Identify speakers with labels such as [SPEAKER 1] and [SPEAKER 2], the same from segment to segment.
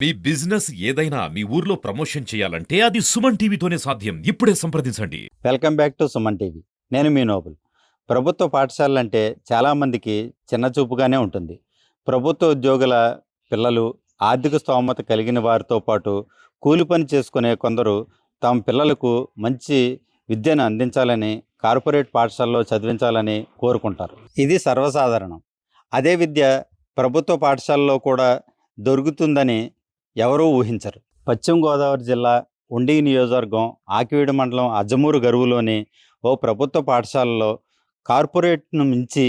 [SPEAKER 1] మీ business ఏదైనా మీ ఊర్లో promotion చేయాలంటే అది సుమన్ టీవీతోనే సాధ్యం. ఇప్పుడే సంప్రదించండి.
[SPEAKER 2] Welcome back to Suman TV. నేను మీ నోబుల్. ప్రభుత్వ పాఠశాలలంటే చాలామందికి చిన్నచూపుగానే ఉంటుంది. ప్రభుత్వ ఉద్యోగుల పిల్లలు, ఆర్థిక స్తోమత కలిగిన వారితో పాటు కూలి పని చేసుకునే కొందరు తమ పిల్లలకు మంచి విద్యను అందించాలని కార్పొరేట్ పాఠశాలలో చదివించాలని కోరుకుంటారు. ఇది సర్వసాధారణం. అదే విద్య ప్రభుత్వ పాఠశాలలో కూడా దొరుకుతుందని ఎవరూ ఊహించరు. పశ్చిమ గోదావరి జిల్లా ఉండి నియోజకవర్గం ఆకివీడు మండలం అజ్జమూరు గరువులోని ఓ ప్రభుత్వ పాఠశాలలో కార్పొరేట్ను మించి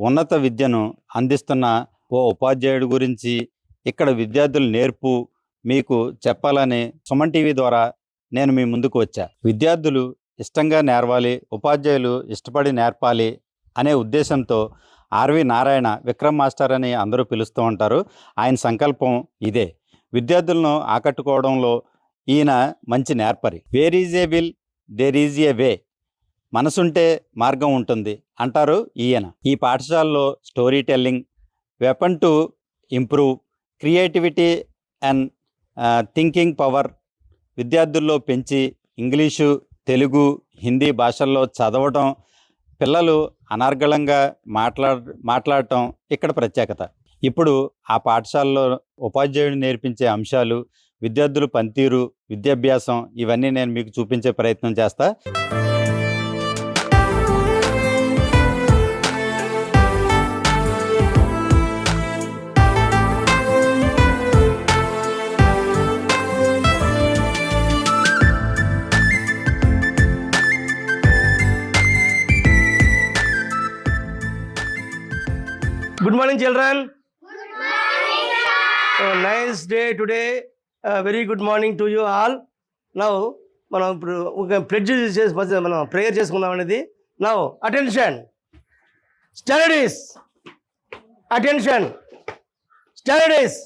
[SPEAKER 2] ఉన్నత విద్యను అందిస్తున్న ఓ ఉపాధ్యాయుడి గురించి ఇక్కడ విద్యార్థులు నేర్పు మీకు చెప్పాలని సుమన్ టీవీ ద్వారా నేను మీ ముందుకు వచ్చా. విద్యార్థులు ఇష్టంగా నేర్వాలి, ఉపాధ్యాయులు ఇష్టపడి నేర్పాలి అనే ఉద్దేశంతో ఆర్వి నారాయణ, విక్రమ్ మాస్టర్ అని అందరూ పిలుస్తూ ఉంటారు. ఆయన సంకల్పం ఇదే. విద్యార్థులను ఆకట్టుకోవడంలో ఈయన మంచి నేర్పరి. Where is a will there is a way. మనసుంటే మార్గం ఉంటుంది అంటారు ఈయన. ఈ పాఠశాలలో story telling, weapon to improve, creativity and thinking power విద్యార్థుల్లో పెంచి ఇంగ్లీషు, తెలుగు, హిందీ భాషల్లో చదవటం, పిల్లలు అనర్గళంగా మాట్లాడటం ఇక్కడ ప్రత్యేకత. ఇప్పుడు ఆ పాఠశాలలో ఉపాధ్యాయుడు నేర్పించే అంశాలు, విద్యార్థుల పనితీరు, విద్యాభ్యాసం ఇవన్నీ నేను మీకు చూపించే ప్రయత్నం చేస్తా.
[SPEAKER 3] Good morning, children. Good morning, sir. Oh, nice day today. Very good morning to you all. Now, మనం ఇప్పుడు ఒక ప్లెడ్జ్ చేసి మనం ప్రేయర్ చేసుకుందాం అనేది. Now, attention. Studies. Attention. Studies.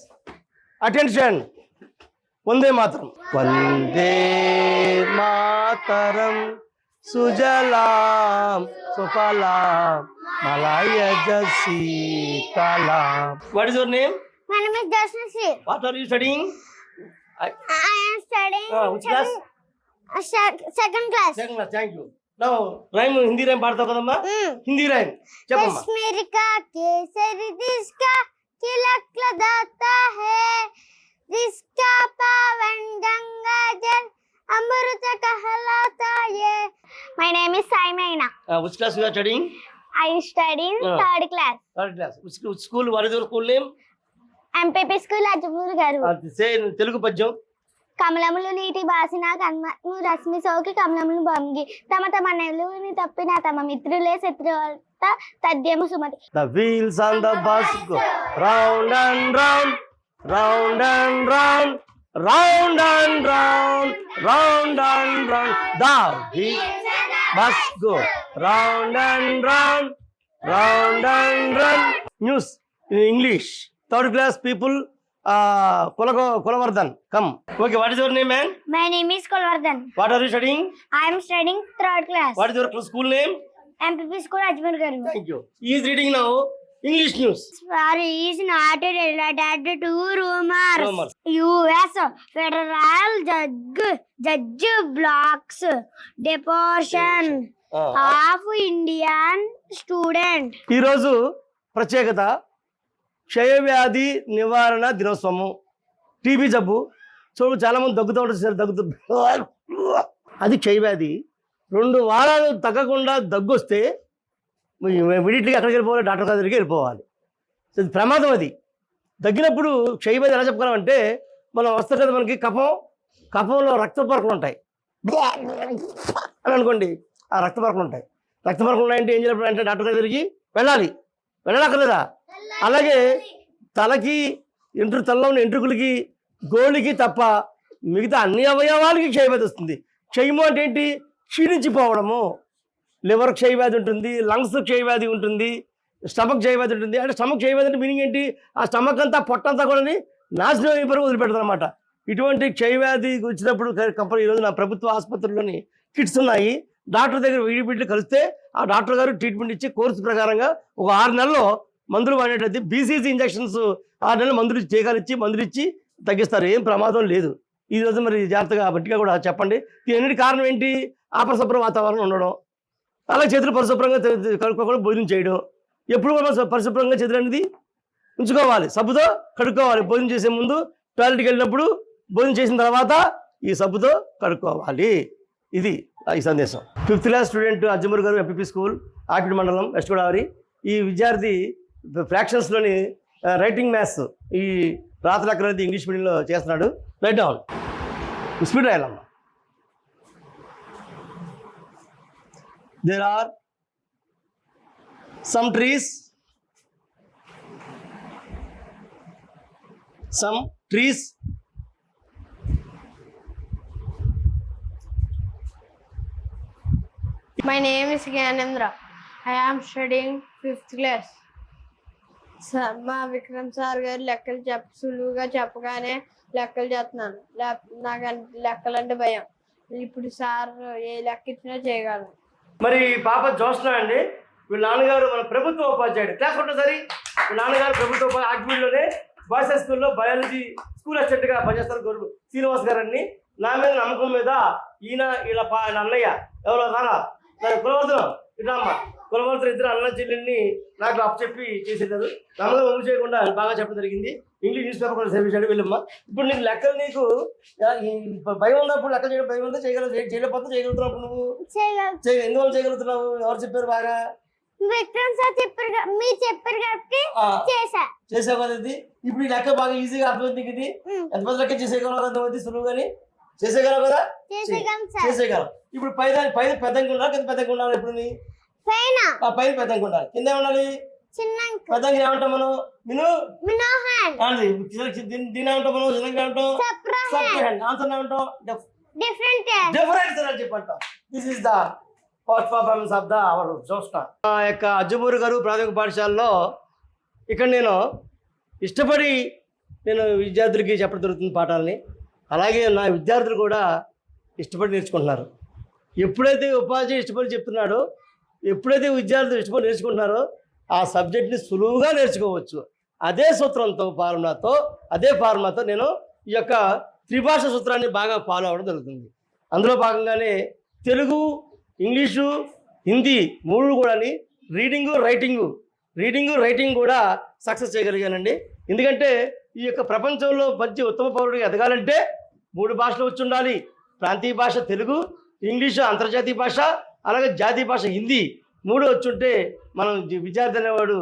[SPEAKER 3] Attention. Vande Mataram. Vande Mataram సుజలాం సుఫలాం మలయజ సీతలాం. What is your name?
[SPEAKER 4] My name is Jashnasri.
[SPEAKER 3] What are you studying?
[SPEAKER 4] I am studying.
[SPEAKER 3] Which class?
[SPEAKER 4] Second class.
[SPEAKER 3] Second class. Thank you. Now, rhyme Hindi rhyme पाड़ता कदम्मा. Hindi rhyme. చెప్పమ్మా.
[SPEAKER 4] कश्मीर का केसर जिसका तिलक लगाता है, जिसका पावन गंगा जल अमृत कहलाता है. My name is Saimaina.
[SPEAKER 3] Which class you are studying?
[SPEAKER 4] I am studying third class.
[SPEAKER 3] Third class. Which school? What is your school name?
[SPEAKER 4] MPP school Ajamur Garu.
[SPEAKER 3] Say Telugu పద్యం.
[SPEAKER 4] కమలములు నీటి బాసిన కన్మము రశ్మి సోకి కమలములు బంగి తమ తమ నెలుని తప్పిన తమ మిత్రులే శత్రువులత తద్యము Sumathi.
[SPEAKER 3] The wheels on the bus go round and round, round and round, round and round, round and round. The wheels bus go round and round, round and round. News in English. Third class people. Kulavardhan, come. Okay, what is your name, man?
[SPEAKER 4] My name is Kulvardhan.
[SPEAKER 3] What are you studying?
[SPEAKER 4] I am studying third class.
[SPEAKER 3] What is your school name?
[SPEAKER 4] MPP school Ajmer Garu.
[SPEAKER 3] Thank you. He is reading now English news.
[SPEAKER 4] Sorry, is not related to rumors.
[SPEAKER 3] Rumors.
[SPEAKER 4] US federal judge blocks deportation of Indian student.
[SPEAKER 3] ఈ రోజు ప్రత్యేకత క్షయవ్యాధి నివారణ దినోత్సవము. TB జబ్బు చూడు చాలామంది దగ్గుతూ ఉంటారు. అది క్షయవ్యాధి. 2 వారాలు తగ్గకుండా దగ్గు వస్తే ఇమీడియట్గా ఎక్కడికి వెళ్ళిపోవాలి? డాక్టర్ గారి దగ్గరికి వెళ్ళిపోవాలి. అది ప్రమాదం. అది దగ్గినప్పుడు క్షయవ్యాధి ఎలా చెప్పుకోవాలంటే, మనం వస్తే కదా మనకి కఫంలో రక్తపరకలు ఉంటాయి అని అనుకోండి. ఆ రక్తపరకలు ఉంటాయి. రక్తపరకలు ఉన్నాయంటే ఏం చేయాలి అంటే డాక్టర్ గారి దగ్గరికి వెళ్ళాలక్కర్లేదా? అలాగే తలకి తలలో ఉన్న ఎంట్రుకులకి గోళ్ళకి తప్ప మిగతా అన్ని అవయవాలకి క్షయవ్యాధి వస్తుంది. క్షయము అంటే ఏంటి? క్షీణించిపోవడము. లివర్ క్షయవ్యాధి ఉంటుంది, లంగ్స్ క్షయవ్యాధి ఉంటుంది, స్టమక్ క్షయవ్యాధి ఉంటుంది. అంటే స్టమక్ క్షయవ్యాధి అంటే మీనింగ్ ఏంటి? ఆ స్టమక్ అంతా పొట్టంతా కూడా నాశనం అయిపోయి వదిలిపెడతారు అనమాట. ఇటువంటి క్షయవ్యాధి వచ్చినప్పుడు కంపల్సరీ ఈరోజు నా ప్రభుత్వ ఆసుపత్రుల్లోని కిట్స్ ఉన్నాయి. డాక్టర్ దగ్గర వీడిపిట్లు కలిస్తే ఆ డాక్టర్ గారు ట్రీట్మెంట్ ఇచ్చి కోర్సు ప్రకారంగా ఒక 6 నెలల్లో మందులు వాడేటది. బీసీజీ ఇంజక్షన్స్ 6 నెలలు మందులు టీకాలు ఇచ్చి మందులు ఇచ్చి తగ్గిస్తారు, ఏం ప్రమాదం లేదు. ఈరోజు మరి జాగ్రత్తగా గట్టిగా కూడా చెప్పండి. దీనికి కారణం ఏంటి? అపరిశుభ్ర వాతావరణం ఉండడం, అలాగే చేతులు పరిశుభ్రంగా కడుక్కోకుండా భోజనం చేయడం. ఎప్పుడు కూడా పరిశుభ్రంగా చేతులు అనేది ఉంచుకోవాలి, సబ్బుతో కడుక్కోవాలి. భోజనం చేసే ముందు, టాయిలెట్కి వెళ్ళినప్పుడు, భోజనం చేసిన తర్వాత ఈ సబ్బుతో కడుక్కోవాలి. ఇది ఈ సందేశం. 5th క్లాస్ స్టూడెంట్ అజ్జమూరు గారు, ఎంపీపీ స్కూల్, ఆకిడి మండలం, వెస్ట్ గోదావరి. ఈ విద్యార్థి ఫ్రాక్షన్స్లోని రైటింగ్ మ్యాథ్స్ ఈ రాత్రి లెక్కలు అనేది ఇంగ్లీష్ మీడియంలో చేస్తున్నాడు. రైట్ డౌన్, స్పీడ్ రాయాలమ్మా. There are some trees,
[SPEAKER 5] My name is Gyanendra. I am studying 5th class. మా విక్రమ్ సార్ గారు లెక్కలు సులువుగా చెప్పగానే లెక్కలు చేస్తున్నాను. నాకు లెక్కలంటే భయం. ఇప్పుడు సార్ ఏ లెక్క ఇచ్చినా చేయగలను.
[SPEAKER 3] మరి పాప జోష్న అండి, వీళ్ళ నాన్నగారు మన ప్రభుత్వ ఉపాధ్యాయుడు. క్లాస్ ఒకసారి. వీళ్ళ నాన్నగారు ప్రభుత్వ ఆర్ట్మీడ్లోనే బాయ్స్ హై స్కూల్లో బయాలజీ స్కూల్ అసిస్టెంట్గా పనిచేస్తారు. గౌరవ శ్రీనివాస్ గారు అన్ని. నా మీద నమ్మకం మీద ఈయన వీళ్ళ అన్నయ్య ఎవరో రానా కులవర్ధనం ఇట్లా అమ్మ కులవర్ధన ఇద్దరు అన్న చెల్లెల్ని నాకు అప్పచెప్పి చేసేదారు. నమ్మకం ఒమ్ము చేయకుండా బాగా చెప్పడం జరిగింది. ఇంగ్లీష్ న్యూస్ పేపర్ కూడా సేవ్ చేయడం వెళ్ళమ్మా. ఇప్పుడు నీకు లెక్కలు నీకు భయం ఉన్నప్పుడు లెక్క చేయడం భయం ఉందా? చేయలేకపోతే చేయగలుగుతున్నావు నువ్వు? ఎందువల్ల చేయగలుగుతున్నావు? ఎవరు చెప్పారు బాగా?
[SPEAKER 4] విక్రమ్ సార్ చెప్పారు, మీరు చెప్పారు కాబట్టి
[SPEAKER 3] చేసావు కదా. ఇది ఇప్పుడు ఈ లెక్క బాగా ఈజీగా అర్థమైంది. ఇది ఎంత మంది లెక్క చేసేయగలవు? అర్థమైంది సులువుగాని చేసేయగలవు కదా, చేసేయగలవు. ఇప్పుడు పైన పెద్దగా ఉండాలి, కింద పెద్దగా ఉండాలి. ఇప్పుడు పైన పెద్దగా ఉండాలి, కింద ఉండాలి పెద్దగా. ఏమంటాం మనం? దీని ఏమంటాం మనం? చిన్నగా ఏమంటాం? ఆన్సర్ ఏమంటాం? డిఫరెంట్ అని చెప్పంటాం. This is the first performance of the our Joshna. ఆ యొక్క అజ్జమూరు గారు ప్రాథమిక పాఠశాలలో ఇక్కడ నేను ఇష్టపడి విద్యార్థులకి చెప్పడం జరుగుతుంది పాఠాలని. అలాగే నా విద్యార్థులు కూడా ఇష్టపడి నేర్చుకుంటున్నారు. ఎప్పుడైతే ఉపాధ్యాయుడు ఇష్టపడి చెప్తున్నాడో, ఎప్పుడైతే విద్యార్థులు ఇష్టపడి నేర్చుకుంటున్నారో ఆ సబ్జెక్ట్ని సులువుగా నేర్చుకోవచ్చు. అదే సూత్రంతో అదే ఫార్ములాతో నేను ఈ యొక్క త్రిభాష సూత్రాన్ని బాగా ఫాలో అవ్వడం జరుగుతుంది. అందులో భాగంగానే తెలుగు, ఇంగ్లీషు, హిందీ మూడు కూడా రీడింగు రైటింగ్ కూడా సక్సెస్ చేయగలిగానండి. ఎందుకంటే ఈ యొక్క ప్రపంచంలో మంచి ఉత్తమ పౌరుడిగా ఎదగాలంటే 3 భాషలు వచ్చి ఉండాలి. ప్రాంతీయ భాష తెలుగు, ఇంగ్లీషు అంతర్జాతీయ భాష, అలాగే జాతీయ భాష హిందీ 3 వచ్చుంటే మనం విద్యార్థి అనేవాడు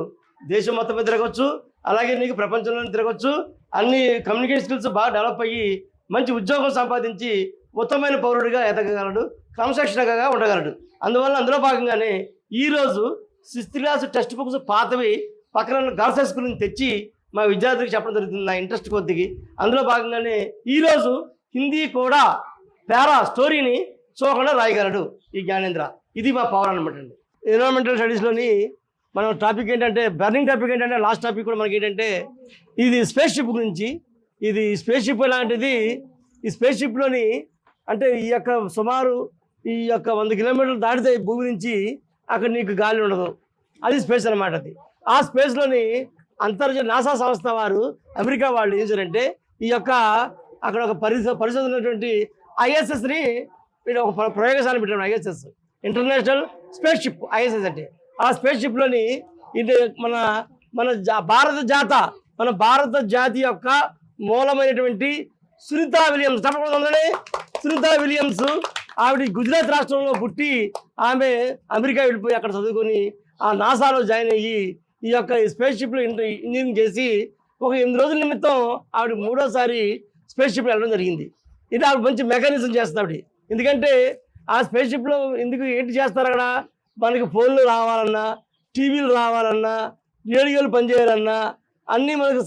[SPEAKER 3] దేశం మొత్తం మీద తిరగవచ్చు, అలాగే నీకు ప్రపంచంలో తిరగవచ్చు. అన్ని కమ్యూనికేషన్ స్కిల్స్ బాగా డెవలప్ అయ్యి మంచి ఉద్యోగం సంపాదించి ఉత్తమమైన పౌరుడిగా ఎదగగలడు, క్రమశిక్షణగా ఉండగలడు. అందులో భాగంగానే ఈరోజు 6th క్లాస్ టెక్స్ట్ బుక్స్ పాతవి పక్కన గర్ల్స్ హై స్కూల్ నుంచి తెచ్చి మా విద్యార్థులకు చెప్పడం జరుగుతుంది నా ఇంట్రెస్ట్ కొద్దికి. అందులో భాగంగానే ఈరోజు హిందీ కూడా పేరా స్టోరీని చూడకుండా రాయగలడు ఈ జ్ఞానేంద్ర. ఇది మా పవర్ అనమాట అండి. ఎన్విరాన్మెంటల్ స్టడీస్లోని మనం టాపిక్ ఏంటంటే బర్నింగ్ టాపిక్ ఏంటంటే లాస్ట్ టాపిక్ కూడా మనకి ఏంటంటే ఇది స్పేస్ షిప్ గురించి. ఇది స్పేస్ షిప్ ఎలాంటిది? ఈ స్పేస్ షిప్లోని అంటే ఈ యొక్క సుమారు ఈ యొక్క 100 కిలోమీటర్లు దాటితే భూమి నుంచి అక్కడ నీకు గాలి ఉండదు. అది స్పేస్ అనమాట. అది ఆ స్పేస్లోని నాసా సంస్థ వారు, అమెరికా వాళ్ళు ఏం చేశారంటే ఈ యొక్క అక్కడ ఒక పరిశోధన ఉన్నటువంటి ఐఎస్ఎస్ని ఒక ప్రయోగశాల పెట్టారు. ISS international space ship. ISS అంటే ఆ స్పేస్ షిప్లోని ఇది మన భారత జాతి యొక్క మూలమైనటువంటి సునీతా విలియమ్స్ ఆవిడ గుజరాత్ రాష్ట్రంలో పుట్టి ఆమె అమెరికా వెళ్ళిపోయి అక్కడ చదువుకొని ఆ నాసాలో జాయిన్ అయ్యి ఈ యొక్క స్పేస్ షిప్లో ఇంజనీరింగ్ చేసి ఒక 8 రోజుల నిమిత్తం ఆవిడ 3వ స్పేస్ షిప్లో వెళ్ళడం జరిగింది. ఇది ఆవిడ మంచి మెకానిజం చేస్తుంది ఆవిడ. ఎందుకంటే ఆ స్పేస్ షిప్లో ఏంటి చేస్తారు అక్కడ? మనకి ఫోన్లు రావాలన్నా, టీవీలు రావాలన్నా, రేడియోలు పనిచేయాలన్నా అన్నీ మనకు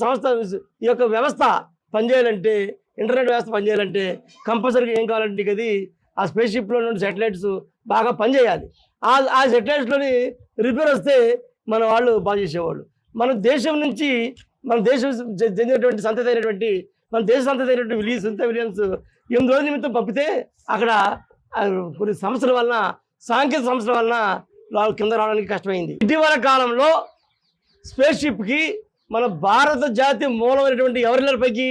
[SPEAKER 3] ఈ యొక్క వ్యవస్థ పనిచేయాలంటే, ఇంటర్నెట్ వ్యవస్థ పనిచేయాలంటే కంపల్సరీగా ఏం కావాలంటే అది ఆ స్పేస్ షిప్లో నుండి శాటిలైట్స్ బాగా పనిచేయాలి. ఆ శాటిలైట్స్లోని రిపేర్ వస్తే మన వాళ్ళు బాగా చేసేవాళ్ళు. మన దేశం నుంచి మన దేశం చెందినటువంటి సంతతి అయినటువంటి సునీతా విలియమ్స్ 8 రోజుల నిమిత్తం పంపితే అక్కడ కొన్ని సమస్యల వలన, సాంకేతిక సమస్యల వలన వాళ్ళు కింద రావడానికి కష్టమైంది. ఇటీవల కాలంలో స్పేస్ షిప్కి మన భారత జాతి మూలమైనటువంటి ఎవరి పైకి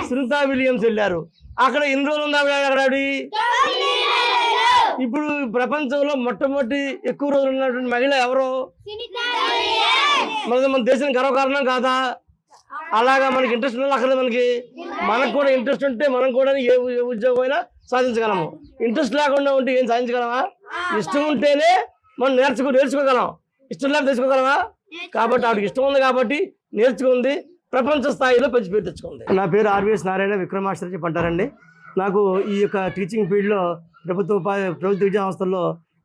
[SPEAKER 3] సునీతా విలియమ్స్ వెళ్ళారు. అక్కడ ఎన్ని రోజులు ఉంది అక్కడ ఆవిడ? ఇప్పుడు ప్రపంచంలో మొట్టమొదటి ఎక్కువ రోజులు ఉన్నటువంటి మహిళ ఎవరు? మన దేశం గర్వకారణం కాదా? అలాగా మనకి ఇంట్రెస్ట్ ఉన్న అక్కడ మనకు కూడా ఇంట్రెస్ట్ ఉంటే మనం కూడా ఏ ఉద్యోగం అయినా సాధించగలము. ఇంట్రెస్ట్ లేకుండా ఉంటే ఏం సాధించగలమా? ఇష్టం ఉంటేనే మనం నేర్చుకోగలం. ఇష్టం లేక తెచ్చుకోగలమా? కాబట్టి ఆవిడకి ఇష్టం ఉంది కాబట్టి నేర్చుకుంది, ప్రపంచ స్థాయిలో మంచి పేరు తెచ్చుకుంది. నా పేరు ఆర్వీఎస్ నారాయణ, విక్రమాశ్వర చెప్పి అంటారండి. నాకు ఈ యొక్క టీచింగ్ ఫీల్డ్లో ప్రభుత్వ విద్యా సంస్థల్లో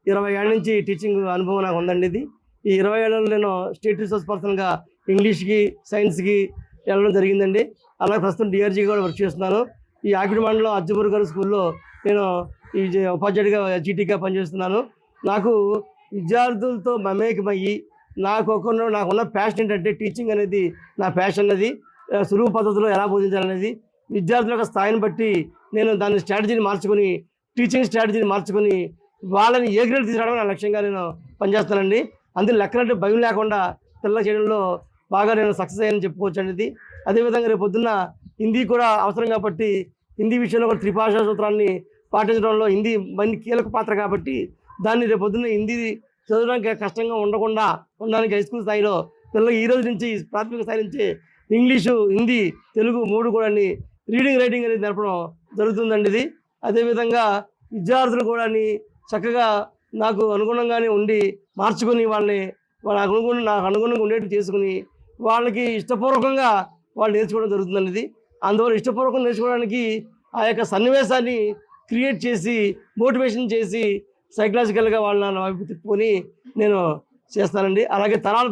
[SPEAKER 3] 20 ఏళ్ళ నుంచి టీచింగ్ అనుభవం నాకు ఉందండి. ఈ 20 ఏళ్ళలో నేను స్టేట్ రిసోర్స్ పర్సన్గా ఇంగ్లీష్కి, సైన్స్కి వెళ్ళడం జరిగిందండి. అలాగే ప్రస్తుతం డిఆర్జీ కూడా వర్క్ చేస్తున్నాను. ఈ ఆకిడి మండలం అజ్జపూర్ గారి స్కూల్లో నేను ఈ ఉపాధ్యాయుడిగా జీటీగా పనిచేస్తున్నాను. నాకు విద్యార్థులతో మమేకమయ్యి నాకున్న ప్యాషన్ ఏంటంటే టీచింగ్ అనేది నా ప్యాషన్. అది సులువు పద్ధతిలో ఎలా బోధించాలనేది విద్యార్థుల యొక్క స్థాయిని బట్టి నేను దాని స్ట్రాటజీని మార్చుకొని, టీచింగ్ స్ట్రాటజీని మార్చుకొని వాళ్ళని ఏ గ్రేడ్ తీసుకురావడం నా లక్ష్యంగా నేను పనిచేస్తానండి. అందులో లెక్కలంటే భయం లేకుండా పిల్లలు చేయడంలో బాగా నేను సక్సెస్ అయ్యానని చెప్పుకోవచ్చు అనేది. అదేవిధంగా రేపు పొద్దున్న హిందీ కూడా అవసరం కాబట్టి హిందీ విషయంలో కూడా త్రిభాషా సూత్రాన్ని పాటించడంలో హిందీ మంచి కీలక పాత్ర కాబట్టి దాన్ని రేపు పొద్దున్న హిందీ చదవడానికి కష్టంగా ఉండడానికి హై స్కూల్ స్థాయిలో పిల్లలు ఈ రోజు నుంచి ప్రాథమిక స్థాయి నుంచి ఇంగ్లీషు, హిందీ, తెలుగు 3 కూడా రీడింగ్, రైటింగ్ అనేది నేర్పడం జరుగుతుందండి. ఇది అదేవిధంగా విద్యార్థులు కూడా చక్కగా నాకు అనుగుణంగానే ఉండి మార్చుకొని నాకు అనుగుణంగా ఉండేట్టు చేసుకుని వాళ్ళకి ఇష్టపూర్వకంగా వాళ్ళు నేర్చుకోవడం జరుగుతుందండి. అందువల్ల ఇష్టపూర్వకంగా నేర్చుకోవడానికి ఆ యొక్క సన్నివేశాన్ని క్రియేట్ చేసి, మోటివేషన్ చేసి, సైకలాజికల్గా వాళ్ళని వైపు తిప్పుకొని నేను చేస్తానండి. అలాగే తరాల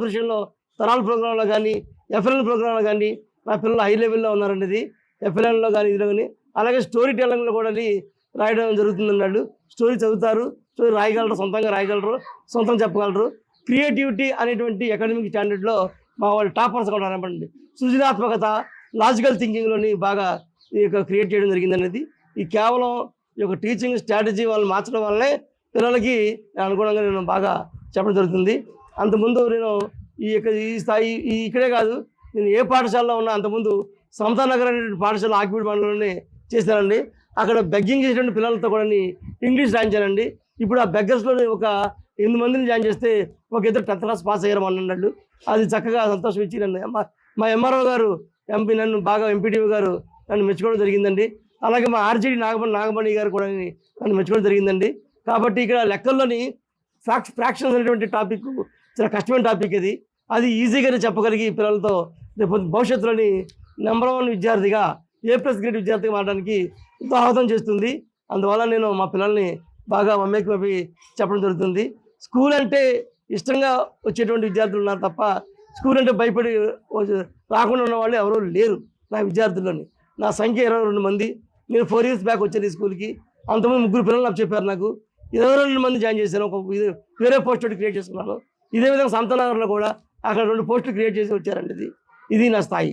[SPEAKER 3] ప్రోగ్రాంలో కానీ, ఎఫ్ఎల్ఎన్ ప్రోగ్రాంలో కానీ నా పిల్లలు హై లెవెల్లో ఉన్నారండి. ఎఫ్ఎల్ఎన్లో కానీ, ఇదిలో కానీ. అలాగే స్టోరీ టెల్లింగ్లో కూడా రాయడం జరుగుతుందన్నాడు. స్టోరీ చదువుతారు, స్టోరీ రాయగలరు, సొంతంగా రాయగలరు, సొంతంగా చెప్పగలరు. క్రియేటివిటీ అనేటువంటి అకాడమిక్ స్టాండర్డ్లో మా వాళ్ళు టాపర్స్గా ఉన్నారనమాట. సృజనాత్మకత, లాజికల్ థింకింగ్లోని బాగా ఈ యొక్క క్రియేట్ చేయడం జరిగిందనేది. ఈ కేవలం ఈ యొక్క టీచింగ్ స్ట్రాటజీ వాళ్ళు మార్చడం వల్లనే పిల్లలకి అనుగుణంగా నేను బాగా చెప్పడం జరుగుతుంది. అంతకుముందు నేను ఈ స్థాయి ఇక్కడే కాదు, నేను ఏ పాఠశాలలో ఉన్నా అంతకుముందు సమతానగర్ అనేటువంటి పాఠశాల ఆకివీడు మండలంలోనే చేశానండి. అక్కడ బెగ్గింగ్ చేసేటువంటి పిల్లలతో కూడా ఇంగ్లీష్ రాయించానండి. ఇప్పుడు ఆ బెగ్గర్స్లో ఒక 8 మందిని జాయిన్ చేస్తే ఒక 2 10th క్లాస్ పాస్ అయ్యారు అన్నాడు. అది చక్కగా సంతోషం ఇచ్చి మా ఎంఆర్ఓ గారు, ఎంపీ నన్ను బాగా ఎంపీటీఓ గారు నన్ను మెచ్చుకోవడం జరిగిందండి. అలాగే మా ఆర్జేడీ నాగమణి గారు కూడా నన్ను మెచ్చుకోవడం జరిగిందండి. కాబట్టి ఇక్కడ లెక్కల్లోని ఫ్రాక్షన్స్ అనేటువంటి టాపిక్ చాలా కష్టమైన టాపిక్. అది ఈజీగానే చెప్పగలిగి పిల్లలతో రేపు భవిష్యత్తులోని నెంబర్ 1 విద్యార్థిగా, A+ గ్రేడ్ విద్యార్థిగా మారడానికి దోహదం చేస్తుంది. అందువల్ల నేను మా పిల్లల్ని బాగా మమ్మేకి చెప్పడం జరుగుతుంది. స్కూల్ అంటే ఇష్టంగా వచ్చేటువంటి విద్యార్థులు ఉన్నారు తప్ప స్కూల్ అంటే భయపడి రాకుండా ఉన్న వాళ్ళు ఎవరూ లేరు నా విద్యార్థుల్లోని. నా సంఖ్య 22 మంది. నేను 4 years బ్యాక్ వచ్చాను ఈ స్కూల్కి. అంతమంది 3 పిల్లలు నాకు చెప్పారు. నాకు 22 మంది జాయిన్ చేశాను. వేరే పోస్ట్ ఒకటి క్రియేట్ చేసుకున్నాను. ఇదే విధంగా సమతానగర్లో కూడా అక్కడ 2 పోస్టులు క్రియేట్ చేసి వచ్చారండి. ఇది నా స్థాయి.